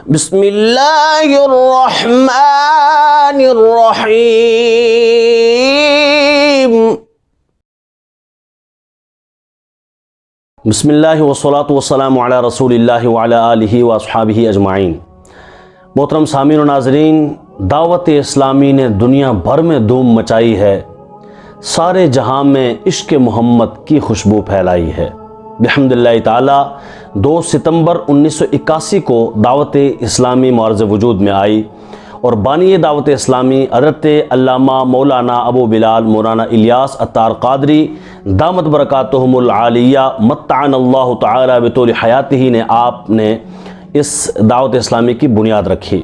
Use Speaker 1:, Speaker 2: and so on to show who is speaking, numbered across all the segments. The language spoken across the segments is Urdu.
Speaker 1: بسم اللہ الرحمن الرحیم۔ بسم اللہ والصلاة والسلام علی رسول اللہ وعلی آلہ واصحابہ اجمعین۔ محترم سامعین و ناظرین، دعوت اسلامی نے دنیا بھر میں دھوم مچائی ہے، سارے جہاں میں عشق محمد کی خوشبو پھیلائی ہے۔ بحمداللہ تعالی 2 ستمبر 1981 کو دعوت اسلامی معرض وجود میں آئی اور بانی دعوت اسلامی حضرت علامہ مولانا ابو بلال مولانا الیاس عطار قادری دامت برکاتہم العالیہ متعن اللہ تعالی بطول حیاتہ نے آپ نے اس دعوت اسلامی کی بنیاد رکھی،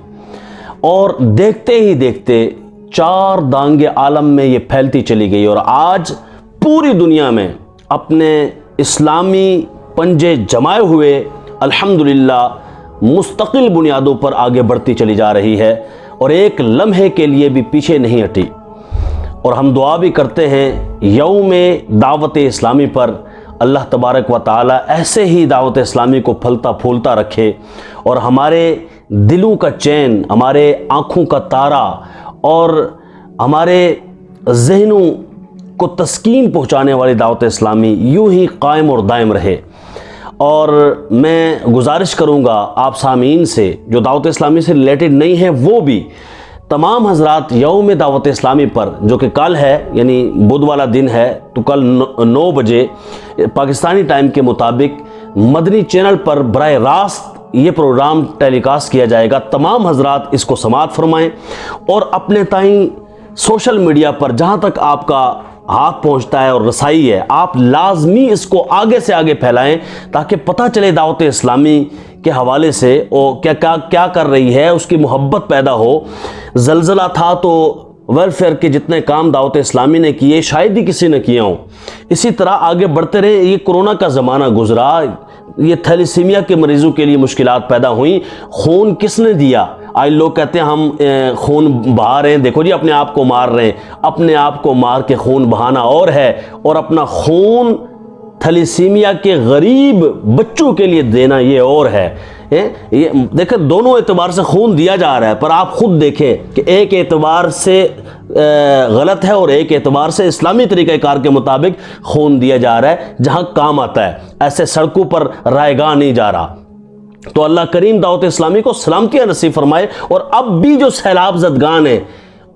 Speaker 1: اور دیکھتے ہی دیکھتے 4 دانگ عالم میں یہ پھیلتی چلی گئی، اور آج پوری دنیا میں اپنے اسلامی پنجے جمائے ہوئے الحمدللہ مستقل بنیادوں پر آگے بڑھتی چلی جا رہی ہے، اور ایک لمحے کے لیے بھی پیچھے نہیں ہٹی۔ اور ہم دعا بھی کرتے ہیں یوم دعوت اسلامی پر اللہ تبارک و تعالی ایسے ہی دعوت اسلامی کو پھلتا پھولتا رکھے، اور ہمارے دلوں کا چین، ہمارے آنکھوں کا تارا اور ہمارے ذہنوں کو تسکین پہنچانے والی دعوت اسلامی یوں ہی قائم اور دائم رہے۔ اور میں گزارش کروں گا آپ سامعین سے جو دعوت اسلامی سے ریلیٹڈ نہیں ہیں، وہ بھی تمام حضرات یوم دعوت اسلامی پر جو کہ کل ہے، یعنی بدھ والا دن ہے، تو کل 9 بجے پاکستانی ٹائم کے مطابق مدنی چینل پر براہ راست یہ پروگرام ٹیلی کاسٹ کیا جائے گا۔ تمام حضرات اس کو سماعت فرمائیں، اور اپنے تائیں سوشل میڈیا پر جہاں تک آپ کا ہاتھ پہنچتا ہے اور رسائی ہے، آپ لازمی اس کو آگے سے آگے پھیلائیں تاکہ پتہ چلے دعوت اسلامی کے حوالے سے وہ کیا کر رہی ہے، اس کی محبت پیدا ہو۔ زلزلہ تھا تو ویلفیئر کے جتنے کام دعوت اسلامی نے کیے شاید ہی کسی نے کیا ہوں، اسی طرح آگے بڑھتے رہیں۔ یہ کورونا کا زمانہ گزرا، یہ تھیلیسیمیا کے مریضوں کے لیے مشکلات پیدا ہوئیں، خون کس نے دیا؟ آج لوگ کہتے ہیں ہم خون بہا رہے ہیں، دیکھو جی اپنے آپ کو مار رہے ہیں۔ اپنے آپ کو مار کے خون بہانا اور ہے، اور اپنا خون تھیلیسیمیا کے غریب بچوں کے لیے دینا یہ اور ہے۔ یہ دیکھیں دونوں اعتبار سے خون دیا جا رہا ہے، پر آپ خود دیکھیں کہ ایک اعتبار سے غلط ہے اور ایک اعتبار سے اسلامی طریقہ کار کے مطابق خون دیا جا رہا ہے جہاں کام آتا ہے، ایسے سڑکوں پر رائے گاہ نہیں جا رہا۔ تو اللہ کریم دعوت اسلامی کو سلامتیاں نصیب فرمائے، اور اب بھی جو سیلاب زدگان ہیں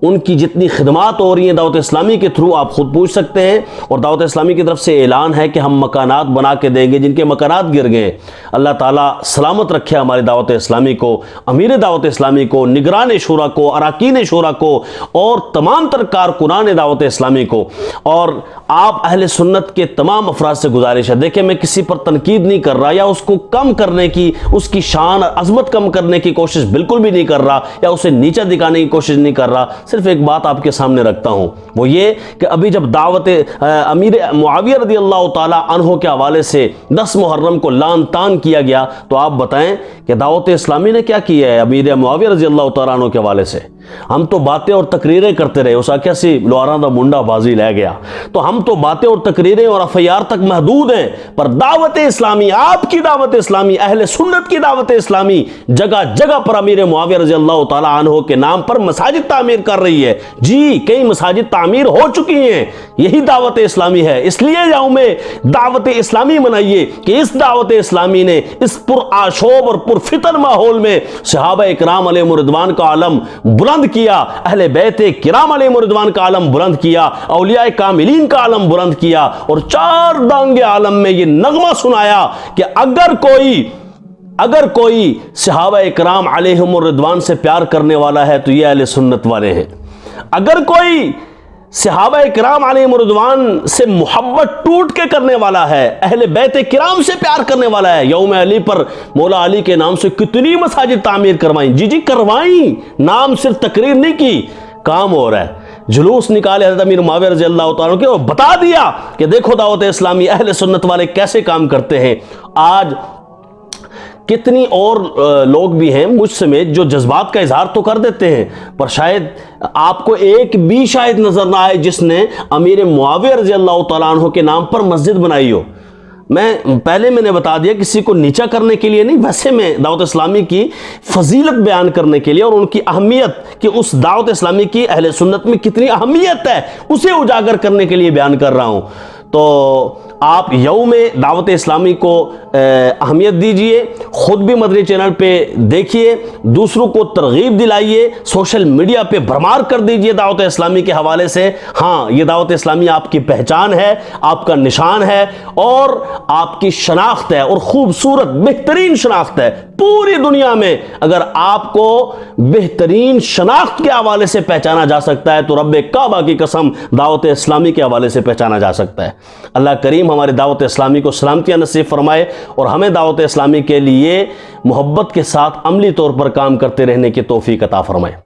Speaker 1: ان کی جتنی خدمات ہو رہی ہیں دعوت اسلامی کے تھرو آپ خود پوچھ سکتے ہیں، اور دعوت اسلامی کی طرف سے اعلان ہے کہ ہم مکانات بنا کے دیں گے جن کے مکانات گر گئے۔ اللہ تعالیٰ سلامت رکھے ہماری دعوت اسلامی کو، امیر دعوت اسلامی کو، نگران شورا کو، اراکین شورا کو، اور تمام تر کارکنان دعوت اسلامی کو۔ اور آپ اہل سنت کے تمام افراد سے گزارش ہے، دیکھیں میں کسی پر تنقید نہیں کر رہا یا اس کو کم کرنے کی، اس کی شان اور عظمت کم کرنے کی کوشش بالکل بھی نہیں کر رہا، یا اسے نیچا دکھانے کی کوشش نہیں کر رہا، صرف ایک بات آپ کے سامنے رکھتا ہوں، وہ یہ کہ ابھی جب دعوت امیر معاویہ رضی اللہ تعالی عنہ کے حوالے سے 10 محرم کو لان تان کیا گیا، تو آپ بتائیں کہ دعوت اسلامی نے کیا کیا ہے امیر معاویہ رضی اللہ تعالی عنہ کے حوالے سے؟ ہم تو باتیں اور تقریریں کرتے رہے، اس آخیا سی لوہاراں دا منڈا بازی لے گیا، تو ہم تو باتیں اور تقریریں اور FIR تک محدود ہیں، پر دعوت اسلامی، آپ کی دعوت اسلامی، اہل سنت کی دعوت اسلامی جگہ جگہ پر امیر معاویہ رضی اللہ تعالی عنہ کے نام پر مساجد تعمیر کر رہی ہے۔ جی کئی مساجد تعمیر ہو چکی ہیں، یہی دعوت اسلامی ہے۔ اس لیے یوم دعوت اسلامی منائیے کہ اس دعوت اسلامی نے اس پر آشوب اور پر فتن ماحول میں صحابہ اکرام علیہم رضوان کا علم بلند کیا، اہل بیت کرام علیہم رضوان کا علم بلند کیا، اولیاء کاملین کا علم بلند کیا، اور 4 دانگ عالم میں یہ نغمہ سنایا کہ اگر کوئی صحابہ اکرام علیہم الرضوان سے پیار کرنے والا ہے تو یہ اہل سنت والے ہیں، اگر کوئی صحابہ اکرام علیہم الرضوان سے محبت ٹوٹ کے کرنے والا ہے، اہل بیت کرام سے پیار کرنے والا ہے۔ یوم علی پر مولا علی کے نام سے کتنی مساجد تعمیر کروائیں، جی کروائیں، نام صرف تقریر نہیں کی، کام ہو رہا ہے۔ جلوس نکالے حضرت امیر معاویہ رضی اللہ تعالیٰ عنہ کے، اور بتا دیا کہ دیکھو دعوت اسلامی اہل سنت والے کیسے کام کرتے ہیں۔ آج کتنی اور لوگ بھی ہیں مجھ سمیت جو جذبات کا اظہار تو کر دیتے ہیں، پر شاید آپ کو ایک بھی شاید نظر نہ آئے جس نے امیر معاویہ رضی اللہ تعالیٰ عنہ کے نام پر مسجد بنائی ہو۔ پہلے میں نے بتا دیا کسی کو نیچا کرنے کے لیے نہیں، ویسے میں دعوت اسلامی کی فضیلت بیان کرنے کے لیے اور ان کی اہمیت کہ اس دعوت اسلامی کی اہل سنت میں کتنی اہمیت ہے اسے اجاگر کرنے کے لیے بیان کر رہا ہوں۔ تو آپ یوم دعوت اسلامی کو اہمیت دیجئے، خود بھی مدنی چینل پہ دیکھیے، دوسروں کو ترغیب دلائیے، سوشل میڈیا پہ بھرمار کر دیجئے دعوت اسلامی کے حوالے سے۔ ہاں، یہ دعوت اسلامی آپ کی پہچان ہے، آپ کا نشان ہے اور آپ کی شناخت ہے، اور خوبصورت بہترین شناخت ہے پوری دنیا میں۔ اگر آپ کو بہترین شناخت کے حوالے سے پہچانا جا سکتا ہے تو رب کعبہ کی قسم دعوت اسلامی کے حوالے سے پہچانا جا سکتا ہے۔ اللہ کریم ہماری دعوت اسلامی کو سلامتیاں نصیب فرمائے اور ہمیں دعوت اسلامی کے لیے محبت کے ساتھ عملی طور پر کام کرتے رہنے کی توفیق عطا فرمائے۔